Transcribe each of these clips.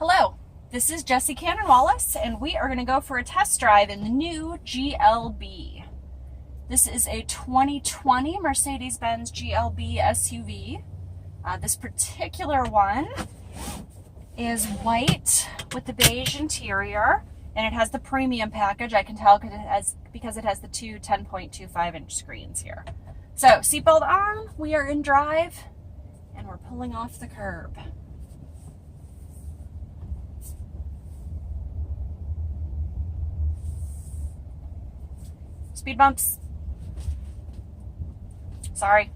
Hello, this is Jessie Cannon-Wallace, and we are going to go for a test drive in the new GLB. This is a 2020 Mercedes-Benz GLB SUV. This particular one is white with the beige interior, and it has the premium package. I can tell because it has the two 10.25-inch screens here. So, seatbelt on, we are in drive, and we're pulling off the curb. Speed bumps. Sorry.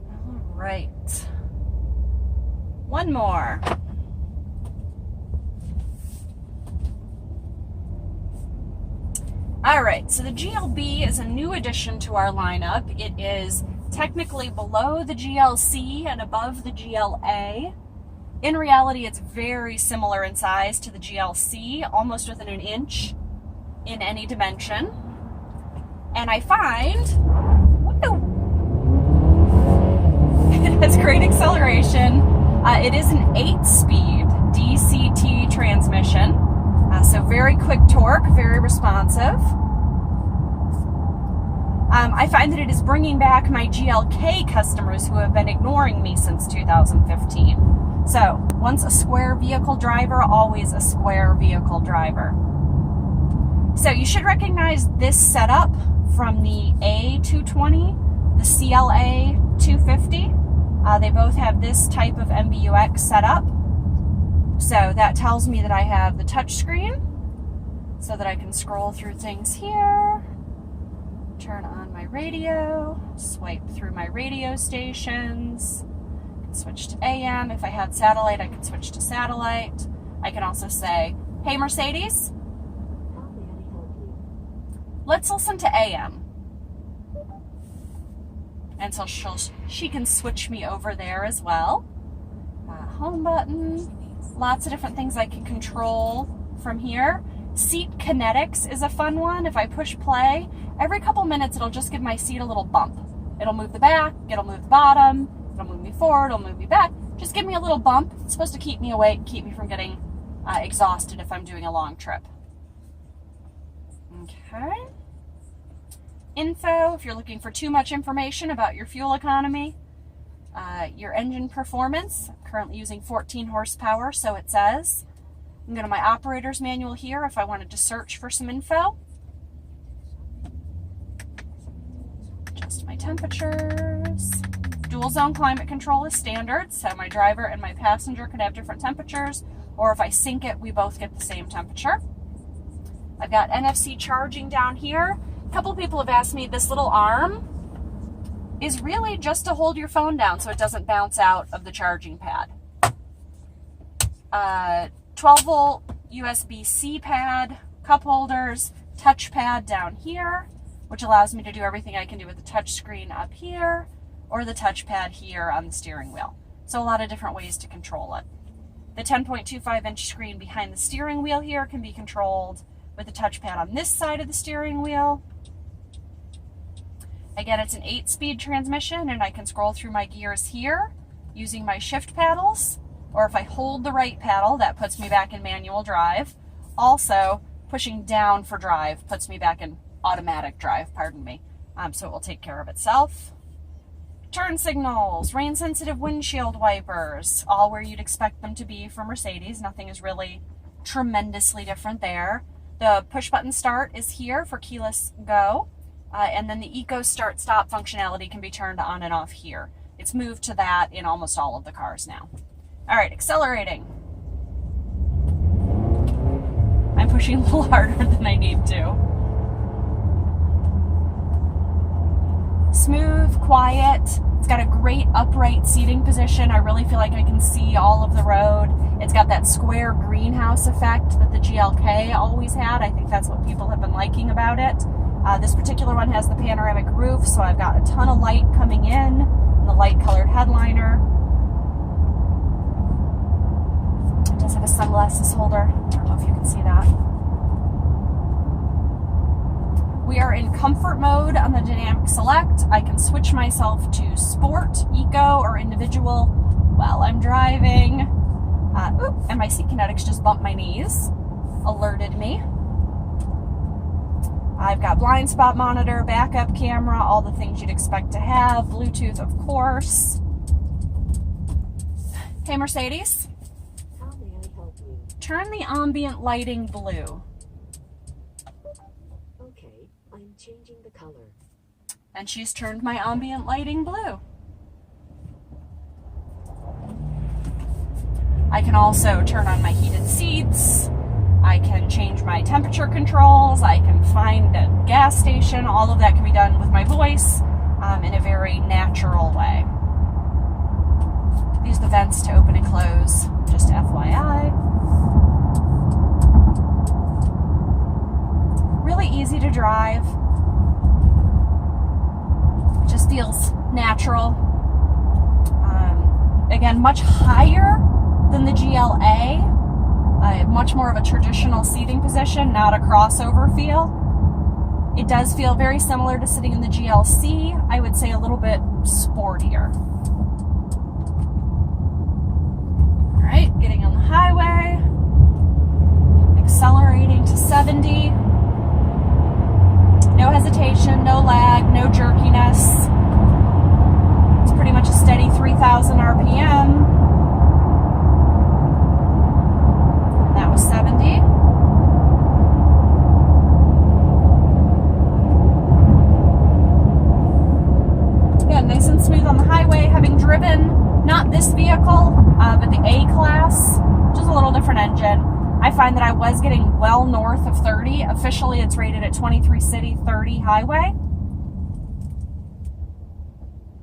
All right. One more. All right, so the GLB is a new addition to our lineup. It is technically below the GLC and above the GLA. In reality, it's very similar in size to the GLC, almost within an inch in any dimension. And I find it has great acceleration. It is an 8-speed DCT transmission, so very quick torque, very responsive. I find that it is bringing back my GLK customers who have been ignoring me since 2015. So once a square vehicle driver, always a square vehicle driver. So you should recognize this setup from the A220, the CLA 250. They both have this type of MBUX setup. So that tells me that I have the touch screen so that I can scroll through things here, turn on my radio, swipe through my radio stations, I can switch to AM. If I had satellite, I could switch to satellite. I can also say, hey Mercedes, let's listen to AM. And so she can switch me over there as well. Home button, lots of different things I can control from here. Seat Kinetics is a fun one. If I push play, every couple minutes it'll just give my seat a little bump. It'll move the back, it'll move the bottom, it'll move me forward, it'll move me back. Just give me a little bump. It's supposed to keep me awake, keep me from getting exhausted if I'm doing a long trip. Okay. Info, if you're looking for too much information about your fuel economy, your engine performance. I'm currently using 14 horsepower, so it says. I'm going to my operator's manual here if I wanted to search for some info. Adjust my temperatures. Dual zone climate control is standard, so my driver and my passenger can have different temperatures, or if I sync it, we both get the same temperature. I've got NFC charging down here. A couple people have asked me, this little arm is really just to hold your phone down so it doesn't bounce out of the charging pad. 12-volt USB-C pad, cup holders, touch pad down here, which allows me to do everything I can do with the touch screen up here, or the touch pad here on the steering wheel. So a lot of different ways to control it. The 10.25-inch screen behind the steering wheel here can be controlled with the touchpad on this side of the steering wheel. Again, it's an 8-speed transmission, and I can scroll through my gears here using my shift paddles, or if I hold the right paddle, that puts me back in manual drive. Also, pushing down for drive puts me back in automatic drive, pardon me. So it will take care of itself. Turn signals, rain-sensitive windshield wipers, all where you'd expect them to be for Mercedes. Nothing is really tremendously different there. The push-button start is here for keyless go, and then the Eco Start Stop functionality can be turned on and off here. It's moved to that in almost all of the cars now. All right, accelerating. I'm pushing a little harder than I need to. Smooth, quiet. It's got a great upright seating position. I really feel like I can see all of the road. It's got that square greenhouse effect that the GLK always had. I think that's what people have been liking about it. This particular one has the panoramic roof, so I've got a ton of light coming in, and the light-colored headliner. It does have a sunglasses holder. I don't know if you can see that. We are in comfort mode on the dynamic select. I can switch myself to sport, eco, or individual while I'm driving. And my seat Kinetics just bumped my knees, alerted me. I've got blind spot monitor, backup camera, all the things you'd expect to have, Bluetooth, of course. Hey, Mercedes. How may I help you? Turn the ambient lighting blue. Okay, I'm changing the color. And she's turned my ambient lighting blue. I can also turn on my heated seats. I can change my temperature controls. I can find a gas station. All of that can be done with my voice in a very natural way. Use the vents to open and close, just FYI. Really easy to drive. It just feels natural. Again, much higher than the GLA. Much more of a traditional seating position, not a crossover feel. It does feel very similar to sitting in the GLC. I would say a little bit sportier. All right, getting on the highway, accelerating to 70. No hesitation, no lag, no jerkiness. It's pretty much a steady 3,000 RPM. That was 70. Yeah, nice and smooth on the highway. Having driven not this vehicle, but the A-Class, which is a little different engine, I find that I was getting well north of 30. Officially, it's rated at 23 city, 30 highway.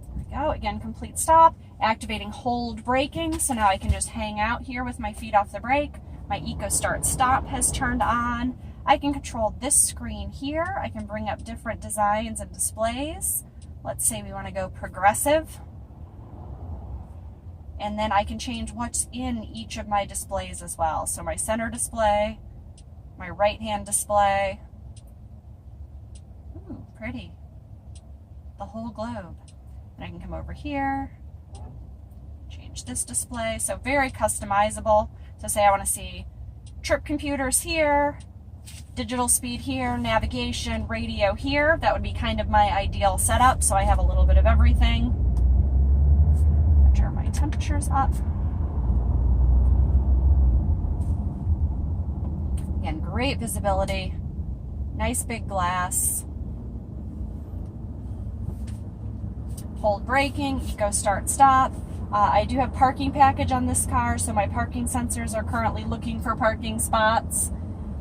There we go. Again, complete stop. Activating hold braking, so now I can just hang out here with my feet off the brake. My Eco Start Stop has turned on. I can control this screen here. I can bring up different designs and displays. Let's say we want to go progressive. And then I can change what's in each of my displays as well. So my center display, my right-hand display. Ooh, pretty. The whole globe. And I can come over here, change this display. So very customizable. So say I want to see trip computers here, digital speed here, navigation, radio here. That would be kind of my ideal setup. So I have a little bit of everything. Turn my temperatures up. Again, great visibility. Nice big glass. Hold braking, Eco Start Stop. I do have parking package on this car, so my parking sensors are currently looking for parking spots.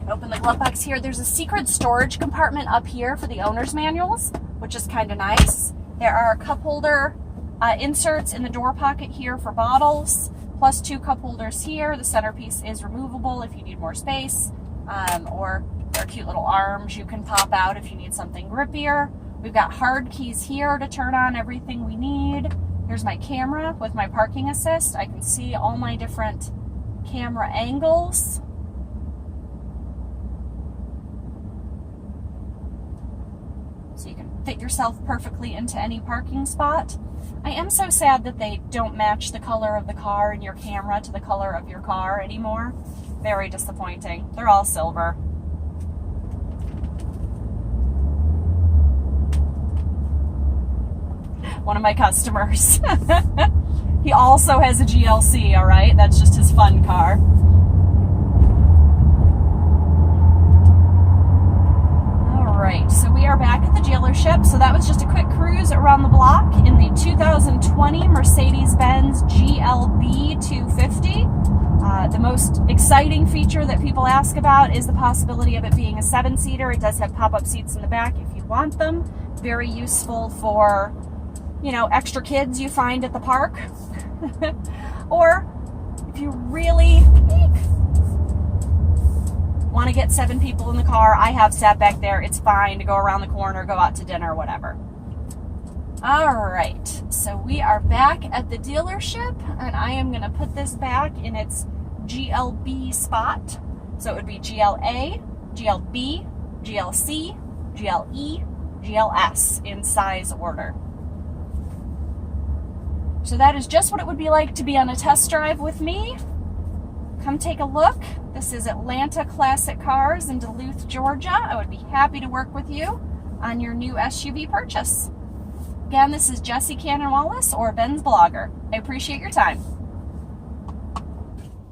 Open the glove box here. There's a secret storage compartment up here for the owner's manuals, which is kind of nice. There are cup holder inserts in the door pocket here for bottles, plus 2 cup holders here. The centerpiece is removable if you need more space, or there are cute little arms you can pop out if you need something grippier. We've got hard keys here to turn on everything we need. Here's my camera with my parking assist. I can see all my different camera angles. So you can fit yourself perfectly into any parking spot. I am so sad that they don't match the color of the car and your camera to the color of your car anymore. Very disappointing. They're all silver. One of my customers. He also has a GLC, all right? That's just his fun car. All right, so we are back at the dealership. So that was just a quick cruise around the block in the 2020 Mercedes-Benz GLB250. The most exciting feature that people ask about is the possibility of it being a 7-seater. It does have pop-up seats in the back if you want them. Very useful for, you know, extra kids you find at the park. Or if you really want to get 7 people in the car, I have sat back there. It's fine to go around the corner, go out to dinner, whatever. All right, so we are back at the dealership, and I am going to put this back in its GLB spot. So it would be GLA, GLB, GLC, GLE, GLS in size order. So that is just what it would be like to be on a test drive with me. Come take a look. This is Atlanta Classic Cars in Duluth, Georgia. I would be happy to work with you on your new SUV purchase. Again, this is Jessie Cannon Wallace, or Ben's Blogger. I appreciate your time.